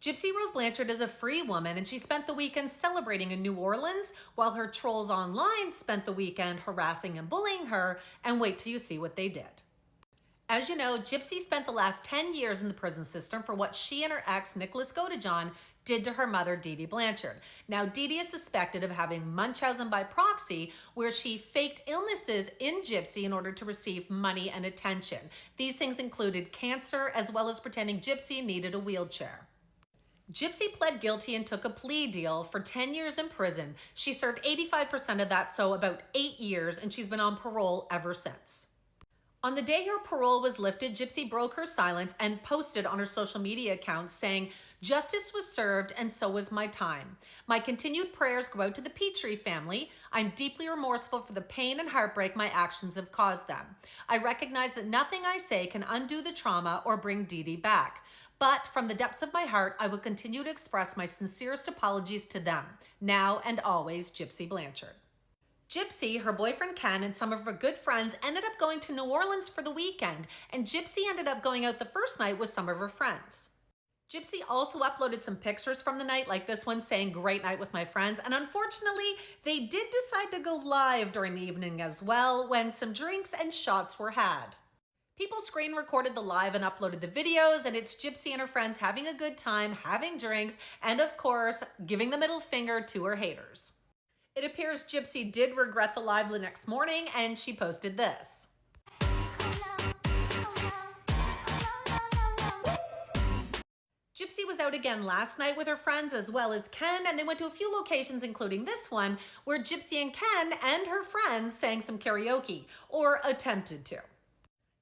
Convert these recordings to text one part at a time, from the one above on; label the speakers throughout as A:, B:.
A: Gypsy-Rose Blanchard is a free woman, and she spent the weekend celebrating in New Orleans, while her trolls online spent the weekend harassing and bullying her, and wait till you see what they did. As you know, Gypsy spent the last 10 years in the prison system for what she and her ex, Nicholas Godejohn, did to her mother, Dee Blanchard. Now, Dee is suspected of having Munchausen by proxy, where she faked illnesses in Gypsy in order to receive money and attention. These things included cancer, as well as pretending Gypsy needed a wheelchair. Gypsy pled guilty and took a plea deal for 10 years in prison. She served 85% of that, so about 8 years, and she's been on parole ever since. On the day her parole was lifted, Gypsy broke her silence and posted on her social media accounts saying, "Justice was served and so was my time. My continued prayers go out to the Petrie family. I'm deeply remorseful for the pain and heartbreak my actions have caused them. I recognize that nothing I say can undo the trauma or bring Dee back. But from the depths of my heart, I will continue to express my sincerest apologies to them. Now and always, Gypsy Blanchard." Gypsy, her boyfriend Ken, and some of her good friends ended up going to New Orleans for the weekend, and Gypsy ended up going out the first night with some of her friends. Gypsy also uploaded some pictures from the night, like this one saying, "Great night with my friends," and unfortunately, they did decide to go live during the evening as well, when some drinks and shots were had. People screen recorded the live and uploaded the videos, and it's Gypsy and her friends having a good time, having drinks, and of course, giving the middle finger to her haters. It appears Gypsy did regret the live the next morning, and she posted this. Gypsy was out again last night with her friends as well as Ken, and they went to a few locations, including this one, where Gypsy and Ken and her friends sang some karaoke, or attempted to.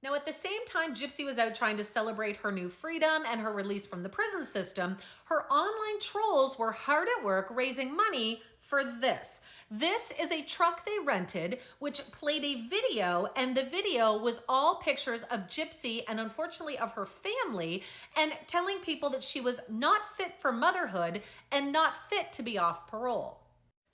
A: Now, at the same time Gypsy was out trying to celebrate her new freedom and her release from the prison system, her online trolls were hard at work raising money for this. This is a truck they rented, which played a video, and the video was all pictures of Gypsy and unfortunately of her family, and telling people that she was not fit for motherhood and not fit to be off parole.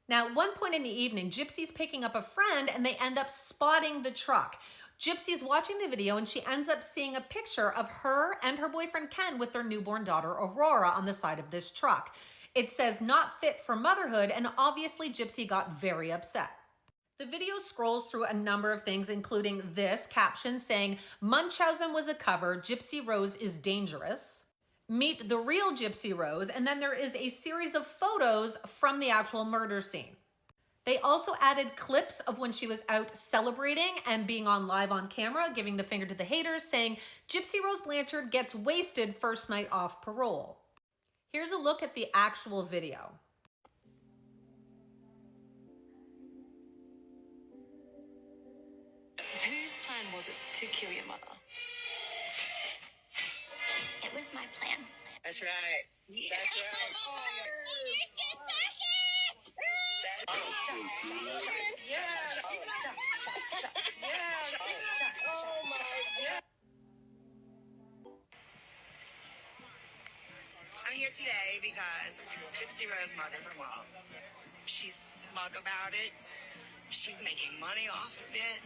A: Now, at one point in the evening, Gypsy's picking up a friend and they end up spotting the truck. Gypsy is watching the video and she ends up seeing a picture of her and her boyfriend Ken with their newborn daughter Aurora on the side of this truck. It says "not fit for motherhood," and obviously Gypsy got very upset. The video scrolls through a number of things, including this caption saying, "Munchausen was a cover, Gypsy-Rose is dangerous. Meet the real Gypsy-Rose," and then there is a series of photos from the actual murder scene. They also added clips of when she was out celebrating and being on live on camera, giving the finger to the haters, saying, "Gypsy-Rose Blanchard gets wasted first night off parole." Here's a look at the actual video.
B: Whose plan was it to kill your mother?
C: It was my plan.
D: That's right. That's right.
E: I'm here today because Gypsy-Rose murdered her mom. She's smug about it. She's making money off of it.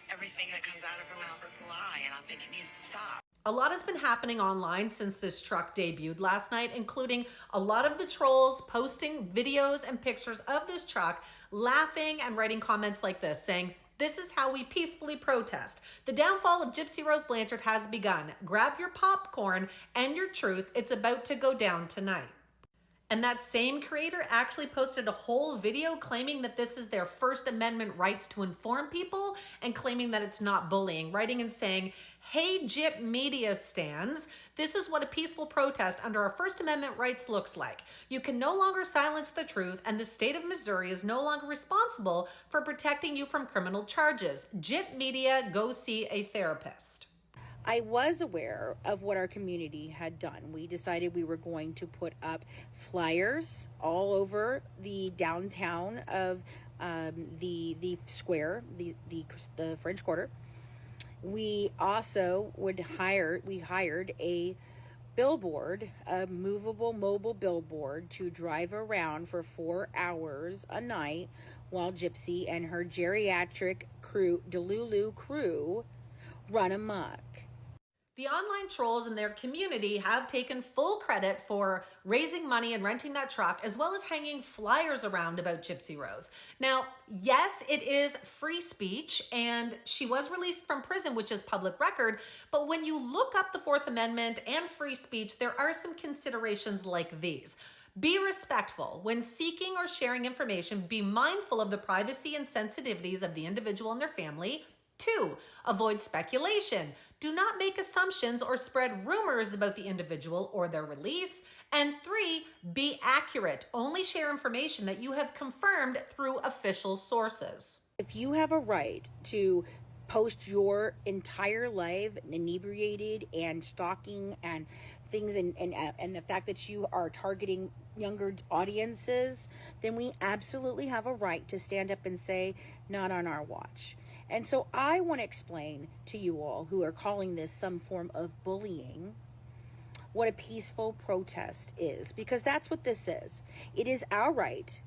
E: Everything that comes out of her mouth is a lie, and I think it needs to stop.
A: A lot has been happening online since this truck debuted last night, including a lot of the trolls posting videos and pictures of this truck, laughing and writing comments like this, saying, "This is how we peacefully protest. The downfall of Gypsy-Rose Blanchard has begun. Grab your popcorn and your truth. It's about to go down tonight." And that same creator actually posted a whole video claiming that this is their First Amendment rights to inform people and claiming that it's not bullying, writing and saying, "Hey, Gyp media stands, this is what a peaceful protest under our First Amendment rights looks like. You can no longer silence the truth, and the state of Missouri is no longer responsible for protecting you from criminal charges. Gyp media, go see a therapist."
F: I was aware of what our community had done. We decided we were going to put up flyers all over the downtown of the square, the French Quarter. We also hired a billboard, a movable mobile billboard, to drive around for 4 hours a night while Gypsy and her geriatric crew, Delulu crew, run amok.
A: The online trolls in their community have taken full credit for raising money and renting that truck, as well as hanging flyers around about Gypsy-Rose. Now, yes, it is free speech, and she was released from prison, which is public record. But when you look up the Fourth Amendment and free speech, there are some considerations like these. Be respectful. When seeking or sharing information, be mindful of the privacy and sensitivities of the individual and their family. 2, avoid speculation. Do not make assumptions or spread rumors about the individual or their release. And 3, be accurate. Only share information that you have confirmed through official sources.
F: If you have a right to post your entire life inebriated and stalking and things and the fact that you are targeting younger audiences, then we absolutely have a right to stand up and say, not on our watch. And so I want to explain to you all who are calling this some form of bullying what a peaceful protest is, because that's what this is. It is our right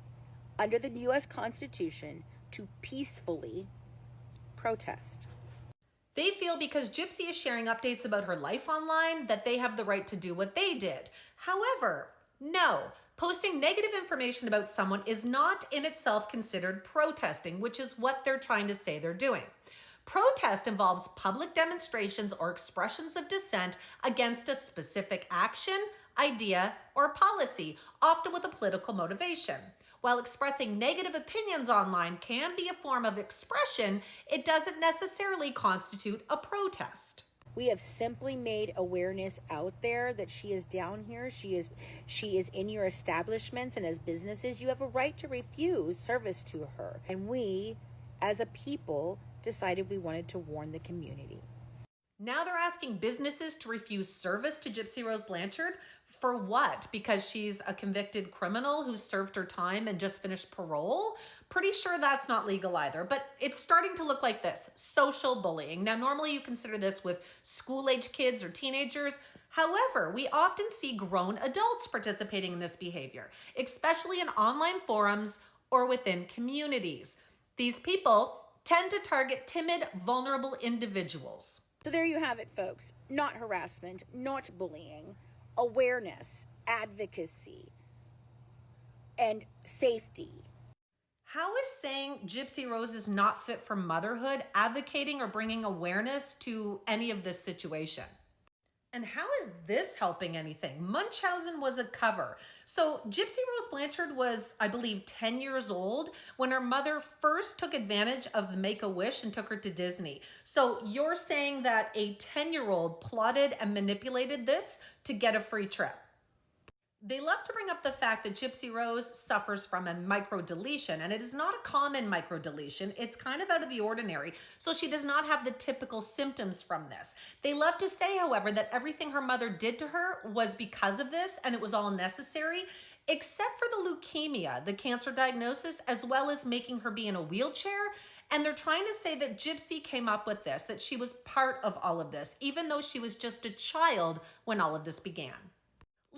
F: under the U.S. Constitution to peacefully protest.
A: They feel because Gypsy is sharing updates about her life online that they have the right to do what they did. However, no, posting negative information about someone is not in itself considered protesting, which is what they're trying to say they're doing. Protest involves public demonstrations or expressions of dissent against a specific action, idea, or policy, often with a political motivation. While expressing negative opinions online can be a form of expression, it doesn't necessarily constitute a protest.
F: We have simply made awareness out there that she is down here. She is in your establishments, and as businesses, you have a right to refuse service to her. And we, as a people, decided we wanted to warn the community.
A: Now they're asking businesses to refuse service to Gypsy-Rose Blanchard. For what? Because she's a convicted criminal who served her time and just finished parole? Pretty sure that's not legal either, but it's starting to look like this: social bullying. Now, normally you consider this with school-age kids or teenagers. However, we often see grown adults participating in this behavior, especially in online forums or within communities. These people tend to target timid, vulnerable individuals.
F: So there you have it, folks. Not harassment, not bullying, awareness, advocacy, and safety.
A: How is saying Gypsy-Rose is not fit for motherhood advocating or bringing awareness to any of this situation? And how is this helping anything? Munchausen was a cover. So Gypsy-Rose Blanchard was, I believe, 10 years old when her mother first took advantage of the Make-A-Wish and took her to Disney. So you're saying that a 10-year-old plotted and manipulated this to get a free trip. They love to bring up the fact that Gypsy-Rose suffers from a microdeletion, and it is not a common microdeletion. It's kind of out of the ordinary, so she does not have the typical symptoms from this. They love to say, however, that everything her mother did to her was because of this, and it was all necessary, except for the leukemia, the cancer diagnosis, as well as making her be in a wheelchair. And they're trying to say that Gypsy came up with this, that she was part of all of this, even though she was just a child when all of this began.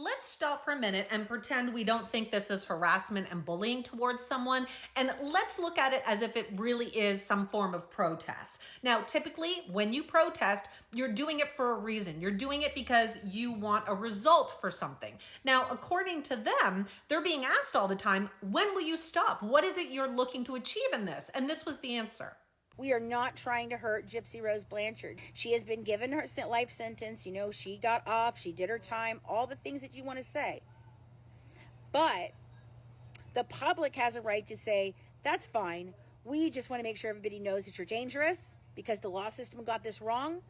A: Let's stop for a minute and pretend we don't think this is harassment and bullying towards someone, and let's look at it as if it really is some form of protest. Now, typically, when you protest, you're doing it for a reason. You're doing it because you want a result for something. Now, according to them, they're being asked all the time, when will you stop? What is it you're looking to achieve in this? And this was the answer.
F: We are not trying to hurt Gypsy-Rose Blanchard. She has been given her life sentence. You know, she got off, she did her time, all the things that you want to say. But the public has a right to say, that's fine. We just want to make sure everybody knows that you're dangerous because the law system got this wrong.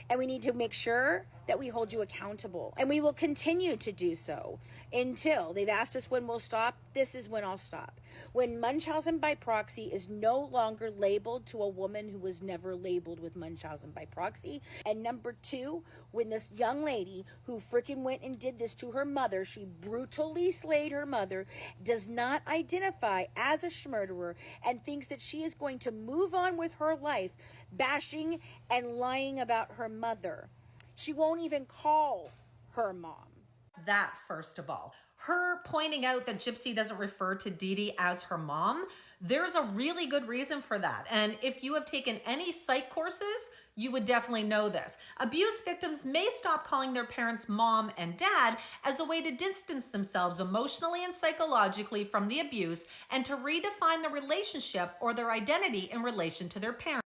F: And we need to make sure that we hold you accountable. And we will continue to do so until they've asked us when we'll stop. This is when I'll stop. When Munchausen by proxy is no longer labeled to a woman who was never labeled with Munchausen by proxy. And number 2, when this young lady who freaking went and did this to her mother, she brutally slayed her mother, does not identify as a schmurderer and thinks that she is going to move on with her life, bashing and lying about her mother. She won't even call her mom.
A: That, first of all. Her pointing out that Gypsy doesn't refer to Dee Dee as her mom, there's a really good reason for that. And if you have taken any psych courses, You would definitely know this. Abuse victims may stop calling their parents mom and dad as a way to distance themselves emotionally and psychologically from the abuse and to redefine the relationship or their identity in relation to their parents.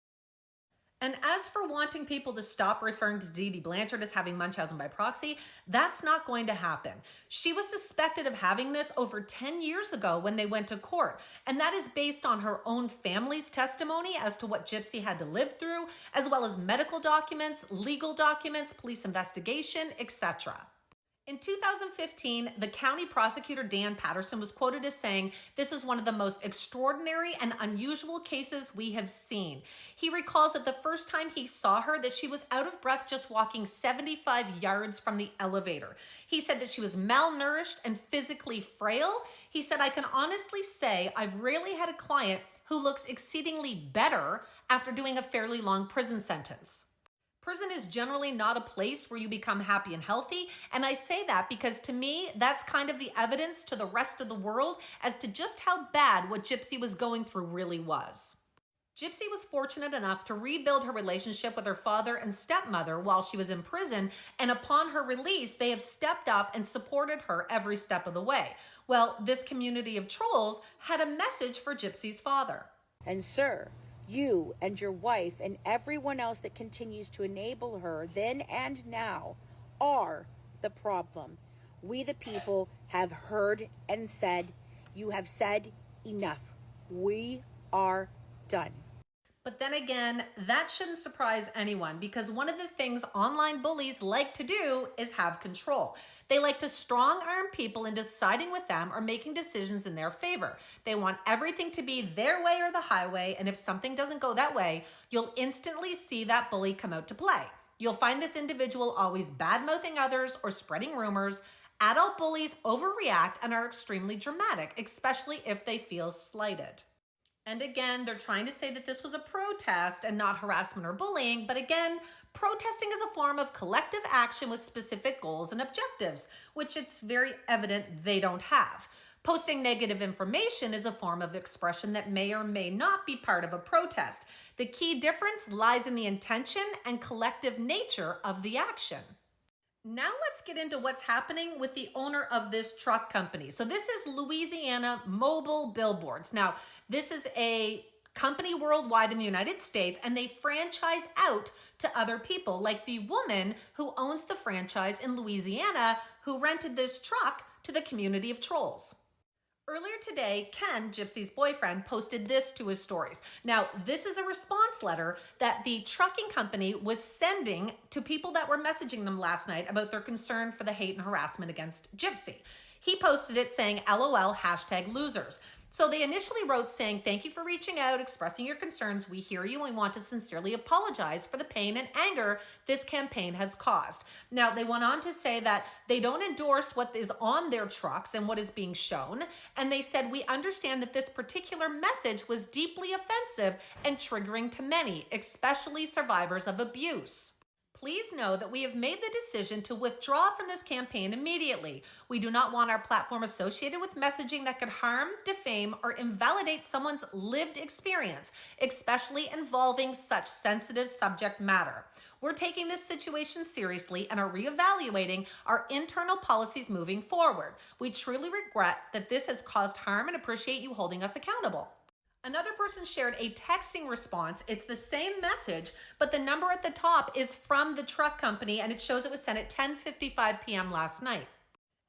A: And as for wanting people to stop referring to Dee Dee Blanchard as having Munchausen by proxy, that's not going to happen. She was suspected of having this over 10 years ago when they went to court. And that is based on her own family's testimony as to what Gypsy had to live through, as well as medical documents, legal documents, police investigation, etc. In 2015, the county prosecutor, Dan Patterson, was quoted as saying, "This is one of the most extraordinary and unusual cases we have seen." He recalls that the first time he saw her, that she was out of breath just walking 75 yards from the elevator. He said that she was malnourished and physically frail. He said, "I can honestly say I've rarely had a client who looks exceedingly better after doing a fairly long prison sentence." Prison is generally not a place where you become happy and healthy, and I say that because to me, that's kind of the evidence to the rest of the world as to just how bad what Gypsy was going through really was. Gypsy was fortunate enough to rebuild her relationship with her father and stepmother while she was in prison, and upon her release, they have stepped up and supported her every step of the way. Well, this community of trolls had a message for Gypsy's father.
F: And sir, you and your wife and everyone else that continues to enable her then and now are the problem. We the people have heard and said, you have said enough. We are done.
A: But then again, that shouldn't surprise anyone because one of the things online bullies like to do is have control. They like to strong-arm people into siding with them or making decisions in their favor. They want everything to be their way or the highway, and if something doesn't go that way, you'll instantly see that bully come out to play. You'll find this individual always bad-mouthing others or spreading rumors. Adult bullies overreact and are extremely dramatic, especially if they feel slighted. And again, they're trying to say that this was a protest and not harassment or bullying. But again, protesting is a form of collective action with specific goals and objectives, which it's very evident they don't have. Posting negative information is a form of expression that may or may not be part of a protest. The key difference lies in the intention and collective nature of the action. Now let's get into what's happening with the owner of this truck company. So this is Louisiana Mobile Billboards. Now, this is a company worldwide in the United States, and they franchise out to other people, like the woman who owns the franchise in Louisiana who rented this truck to the community of trolls. Earlier today, Ken, Gypsy's boyfriend, posted this to his stories. Now, this is a response letter that the trucking company was sending to people that were messaging them last night about their concern for the hate and harassment against Gypsy. He posted it saying, LOL, #losers. So they initially wrote saying, "Thank you for reaching out, expressing your concerns. We hear you and want to sincerely apologize for the pain and anger this campaign has caused." Now, they went on to say that they don't endorse what is on their trucks and what is being shown. And they said, "We understand that this particular message was deeply offensive and triggering to many, especially survivors of abuse. Please know that we have made the decision to withdraw from this campaign immediately. We do not want our platform associated with messaging that could harm, defame, or invalidate someone's lived experience, especially involving such sensitive subject matter. We're taking this situation seriously and are reevaluating our internal policies moving forward. We truly regret that this has caused harm and appreciate you holding us accountable." Another person shared a texting response. It's the same message, but the number at the top is from the truck company, and it shows it was sent at 10:55 p.m. last night.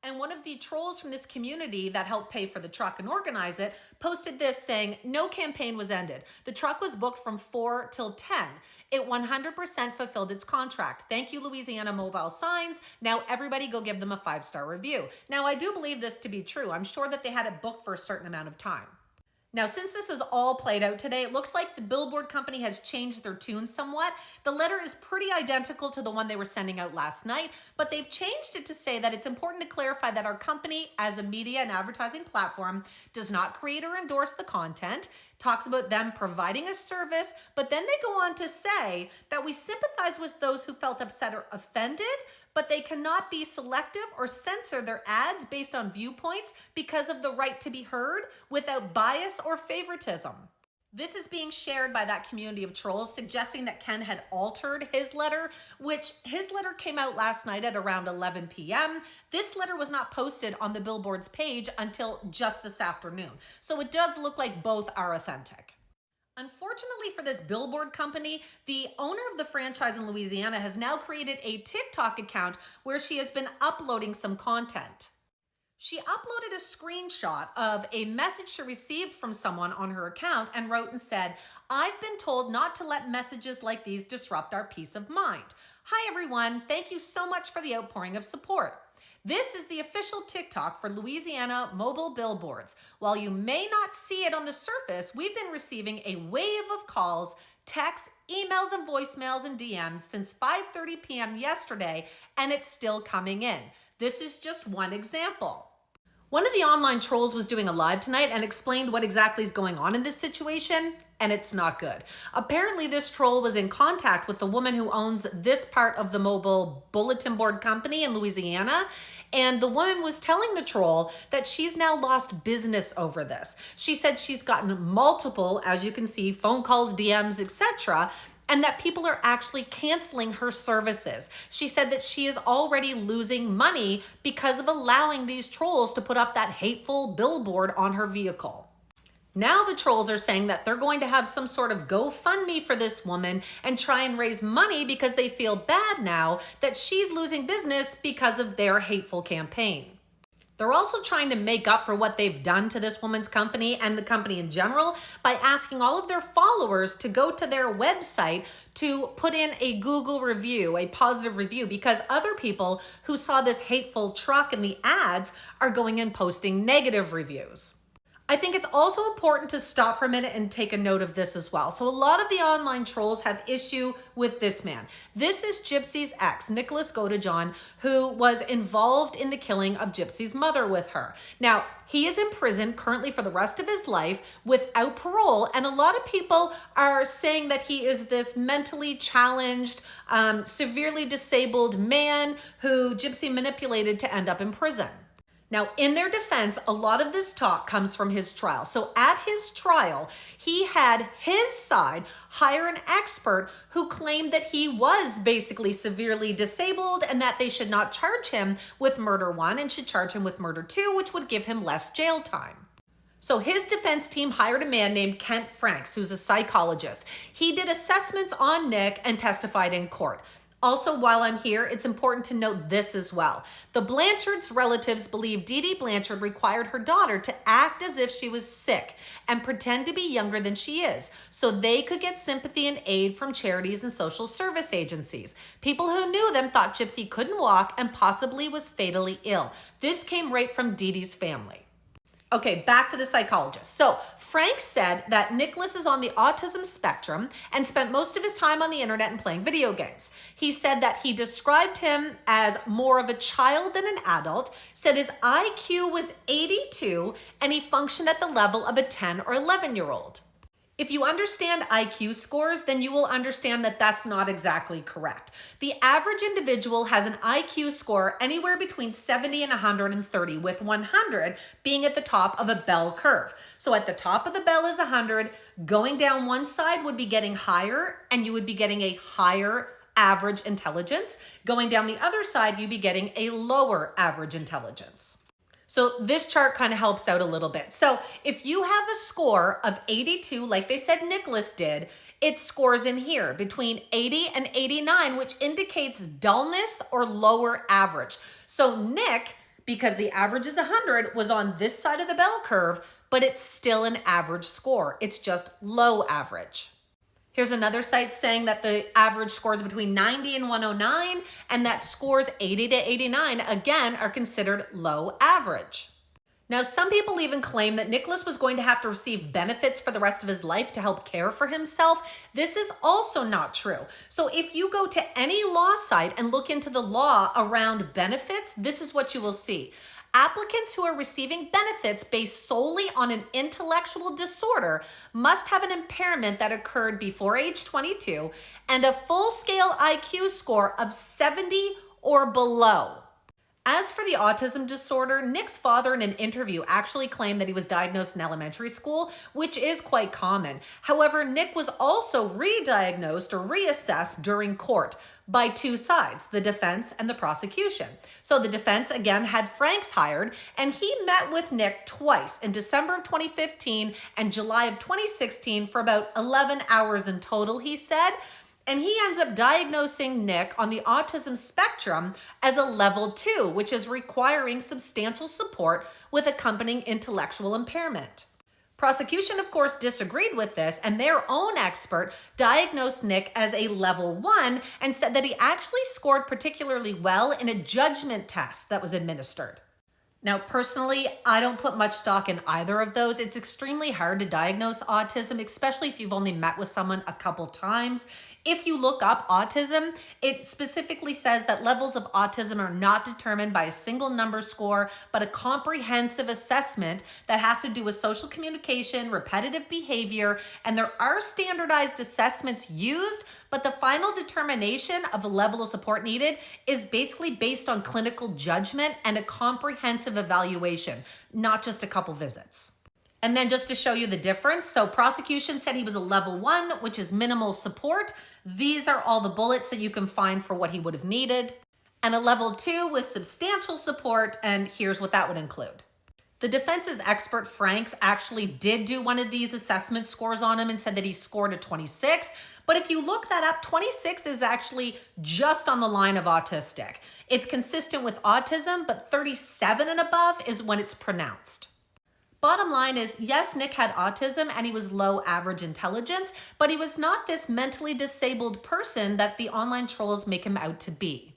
A: And one of the trolls from this community that helped pay for the truck and organize it posted this saying, "No campaign was ended. The truck was booked from 4 till 10. It 100% fulfilled its contract. Thank you, Louisiana Mobile Signs. Now everybody go give them a 5-star review." Now, I do believe this to be true. I'm sure that they had it booked for a certain amount of time. Now, since this is all played out today, it looks like the Billboard company has changed their tune somewhat. The letter is pretty identical to the one they were sending out last night, but they've changed it to say that it's important to clarify that our company, as a media and advertising platform, does not create or endorse the content, talks about them providing a service, but then they go on to say that we sympathize with those who felt upset or offended, but they cannot be selective or censor their ads based on viewpoints because of the right to be heard without bias or favoritism. This is being shared by that community of trolls, suggesting that Ken had altered his letter, which his letter came out last night at around 11 p.m. This letter was not posted on the Billboard's page until just this afternoon. So it does look like both are authentic. Unfortunately for this Billboard company, the owner of the franchise in Louisiana has now created a TikTok account where she has been uploading some content. She uploaded a screenshot of a message she received from someone on her account and wrote and said, "I've been told not to let messages like these disrupt our peace of mind. Hi everyone, thank you so much for the outpouring of support. This is the official TikTok for Louisiana mobile billboards. While you may not see it on the surface, we've been receiving a wave of calls, texts, emails, and voicemails and DMs since 5:30 p.m. yesterday, and it's still coming in. This is just one example." One of the online trolls was doing a live tonight and explained what exactly is going on in this situation, and it's not good. Apparently, this troll was in contact with the woman who owns this part of the mobile bulletin board company in Louisiana, and the woman was telling the troll that she's now lost business over this. She said she's gotten multiple, as you can see, phone calls, DMs, etc., and that people are actually canceling her services. She said that she is already losing money because of allowing these trolls to put up that hateful billboard on her vehicle. Now the trolls are saying that they're going to have some sort of GoFundMe for this woman and try and raise money because they feel bad now that she's losing business because of their hateful campaign. They're also trying to make up for what they've done to this woman's company and the company in general by asking all of their followers to go to their website to put in a Google review, a positive review, because other people who saw this hateful truck in the ads are going and posting negative reviews. I think it's also important to stop for a minute and take a note of this as well. So a lot of the online trolls have issue with this man. This is Gypsy's ex, Debunking Godejohn, who was involved in the killing of Gypsy's mother with her. Now, he is in prison currently for the rest of his life without parole, and a lot of people are saying that he is this mentally challenged, severely disabled man who Gypsy manipulated to end up in prison. Now, in their defense, a lot of this talk comes from his trial. So at his trial, he had his side hire an expert who claimed that he was basically severely disabled and that they should not charge him with murder 1 and should charge him with murder 2, which would give him less jail time. So his defense team hired a man named Kent Franks, who's a psychologist. He did assessments on Nick and testified in court. Also, while I'm here, it's important to note this as well. The Blanchards' relatives believe Dee Dee Blanchard required her daughter to act as if she was sick and pretend to be younger than she is, so they could get sympathy and aid from charities and social service agencies. People who knew them thought Gypsy couldn't walk and possibly was fatally ill. This came right from Dee Dee's family. Okay, back to the psychologist. So Frank said that Nicholas is on the autism spectrum and spent most of his time on the internet and playing video games. He said that he described him as more of a child than an adult, said his IQ was 82, and he functioned at the level of a 10 or 11-year-old. If you understand IQ scores, then you will understand that that's not exactly correct. The average individual has an IQ score anywhere between 70 and 130, with 100 being at the top of a bell curve. So at the top of the bell is 100, going down one side would be getting higher, and you would be getting a higher average intelligence. Going down the other side, you'd be getting a lower average intelligence. So this chart kind of helps out a little bit. So if you have a score of 82, like they said Nicholas did, it scores in here between 80 and 89, which indicates dullness or lower average. So Nick, because the average is 100, was on this side of the bell curve, but it's still an average score. It's just low average. Here's another site saying that the average scores between 90 and 109, and that scores 80 to 89, again, are considered low average. Now, some people even claim that Nicholas was going to have to receive benefits for the rest of his life to help care for himself. This is also not true. So if you go to any law site and look into the law around benefits, this is what you will see. Applicants who are receiving benefits based solely on an intellectual disorder must have an impairment that occurred before age 22 and a full-scale IQ score of 70 or below. As for the autism disorder, Nick's father in an interview actually claimed that he was diagnosed in elementary school, which is quite common. However, Nick was also re-diagnosed or reassessed during court by two sides, the defense and the prosecution. So the defense again had Franks hired, and he met with Nick twice in December of 2015 and July of 2016 for about 11 hours in total, he said. And he ends up diagnosing Nick on the autism spectrum as a level 2, which is requiring substantial support with accompanying intellectual impairment. Prosecution, of course, disagreed with this, and their own expert diagnosed Nick as a level 1 and said that he actually scored particularly well in a judgment test that was administered. Now, personally, I don't put much stock in either of those. It's extremely hard to diagnose autism, especially if you've only met with someone a couple times. If you look up autism, it specifically says that levels of autism are not determined by a single number score, but a comprehensive assessment that has to do with social communication, repetitive behavior, and there are standardized assessments used, but the final determination of the level of support needed is basically based on clinical judgment and a comprehensive evaluation, not just a couple visits. And then just to show you the difference, so prosecution said he was a level 1, which is minimal support. These are all the bullets that you can find for what he would have needed. And a level 2 with substantial support, and here's what that would include. The defense's expert Franks actually did do one of these assessment scores on him and said that he scored a 26. But if you look that up, 26 is actually just on the line of autistic. It's consistent with autism, but 37 and above is when it's pronounced. Bottom line is, yes, Nick had autism and he was low average intelligence, but he was not this mentally disabled person that the online trolls make him out to be.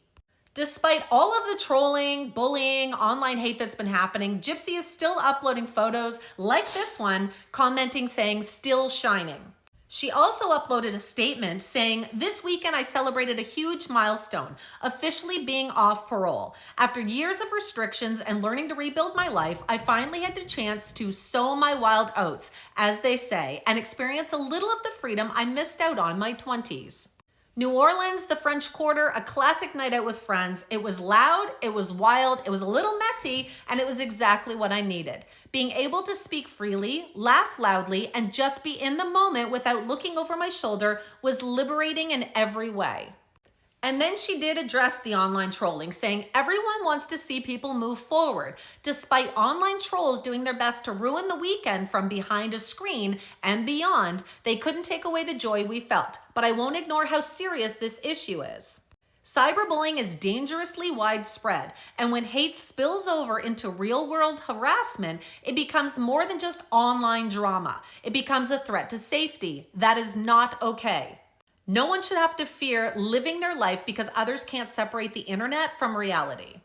A: Despite all of the trolling, bullying, online hate that's been happening, Gypsy is still uploading photos like this one, commenting saying, "Still shining." She also uploaded a statement saying, "This weekend I celebrated a huge milestone, officially being off parole. After years of restrictions and learning to rebuild my life, I finally had the chance to sow my wild oats, as they say, and experience a little of the freedom I missed out on in my 20s. New Orleans, the French Quarter, a classic night out with friends. It was loud, it was wild, it was a little messy, and it was exactly what I needed. Being able to speak freely, laugh loudly, and just be in the moment without looking over my shoulder was liberating in every way." And then she did address the online trolling, saying everyone wants to see people move forward, despite online trolls doing their best to ruin the weekend from behind a screen and beyond. They couldn't take away the joy we felt, but I won't ignore how serious this issue is. Cyberbullying is dangerously widespread, and when hate spills over into real-world harassment, it becomes more than just online drama. It becomes a threat to safety. That is not okay. No one should have to fear living their life because others can't separate the internet from reality.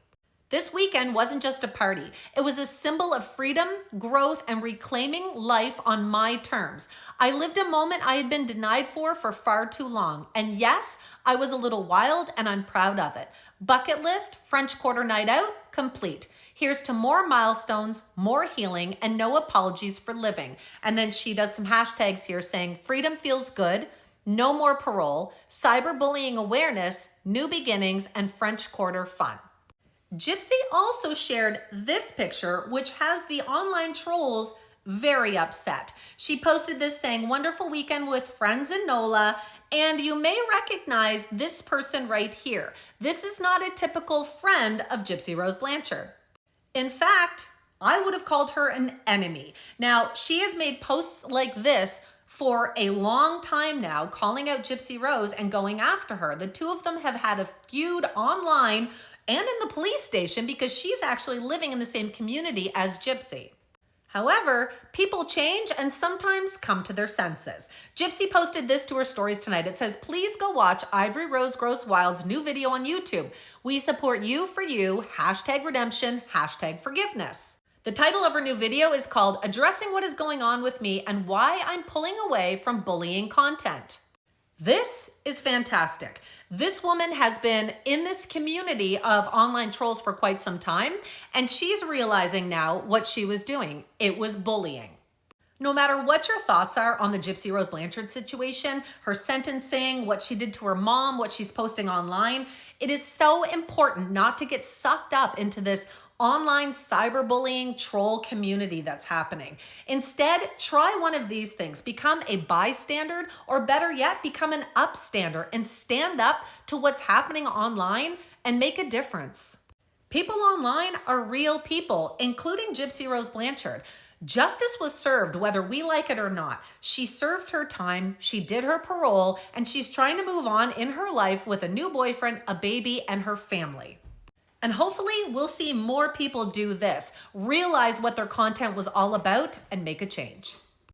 A: This weekend wasn't just a party. It was a symbol of freedom, growth, and reclaiming life on my terms. I lived a moment I had been denied for far too long. And yes, I was a little wild and I'm proud of it. Bucket list, French Quarter night out, complete. Here's to more milestones, more healing, and no apologies for living. And then she does some hashtags here saying freedom feels good, no more parole, cyberbullying awareness, new beginnings, and French Quarter fun. Gypsy also shared this picture, which has the online trolls very upset. She posted this saying, "Wonderful weekend with friends in NOLA," and you may recognize this person right here. This is not a typical friend of Gypsy-Rose Blanchard. In fact, I would have called her an enemy. Now, she has made posts like this for a long time now, calling out Gypsy-Rose and going after her. The two of them have had a feud online and in the police station because she's actually living in the same community as Gypsy. However, people change and sometimes come to their senses. Gypsy posted this to her stories tonight. It says, "Please go watch Ivory Rose Gross Wild's new video on YouTube. We support you for you, #redemption, #forgiveness." The title of her new video is called "Addressing What is Going On with Me and Why I'm Pulling Away from Bullying Content." This is fantastic. This woman has been in this community of online trolls for quite some time, and she's realizing now what she was doing. It was bullying. No matter what your thoughts are on the Gypsy-Rose Blanchard situation, her sentencing, what she did to her mom, what she's posting online, it is so important not to get sucked up into this online cyberbullying troll community that's happening. Instead, try one of these things. Become a bystander, or better yet, become an upstander and stand up to what's happening online and make a difference. People online are real people, including Gypsy-Rose Blanchard. Justice was served whether we like it or not. She served her time, she did her parole, and she's trying to move on in her life with a new boyfriend, a baby, and her family. And hopefully we'll see more people do this, realize what their content was all about, and make a change.